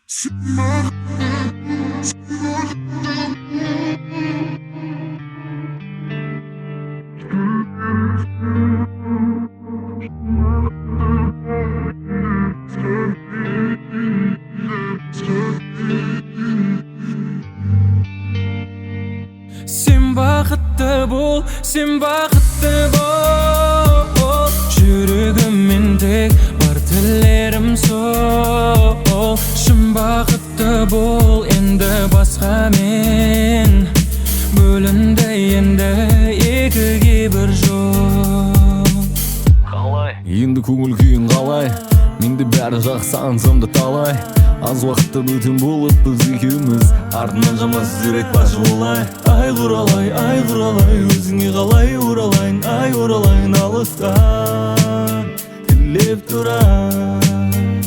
Sen baqıtlı bol, sen baqıtlı bol. Жүрегіммен тек бар тілерім сол. Шын бақытты бол, енді басқа мен. Бөлінді енді екіге бір жол. Қалай? Енді көңіл күйің қалай? Менде бәрі жақсы аңсамды талай. Аз уақытта бүтін болып біз екеуміз, артынан жаман сөздер айтпашы олай. Ай құралай, өзіңе қалай оралайын. Ай оралайын алыстан, тілеп тұрайын.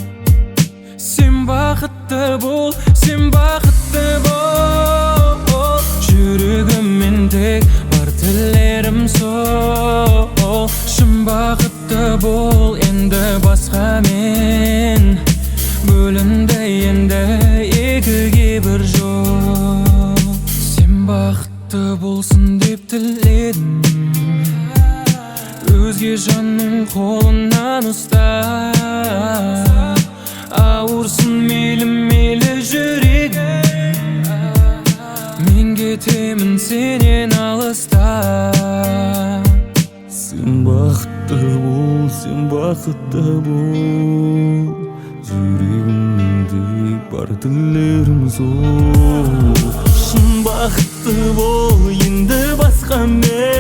Sen baqıtlı bol, sen baqıtlı bol. Жүрегіммен тек бар тілерім сол. Шын бақытты бол, енді басқа мен. Бөлінді енді екіге бір жол. Сен бақытты болсын деп тіледім, өзге жанның қолынан ұста. Ауырсын мейлі жүрегім, мен кетемін сенен алыста. Сен бақытты бол, сен бақытты бол. Жүрегіммен тек бар тілерім сол. Шын бақытты бол, енді басқа мен.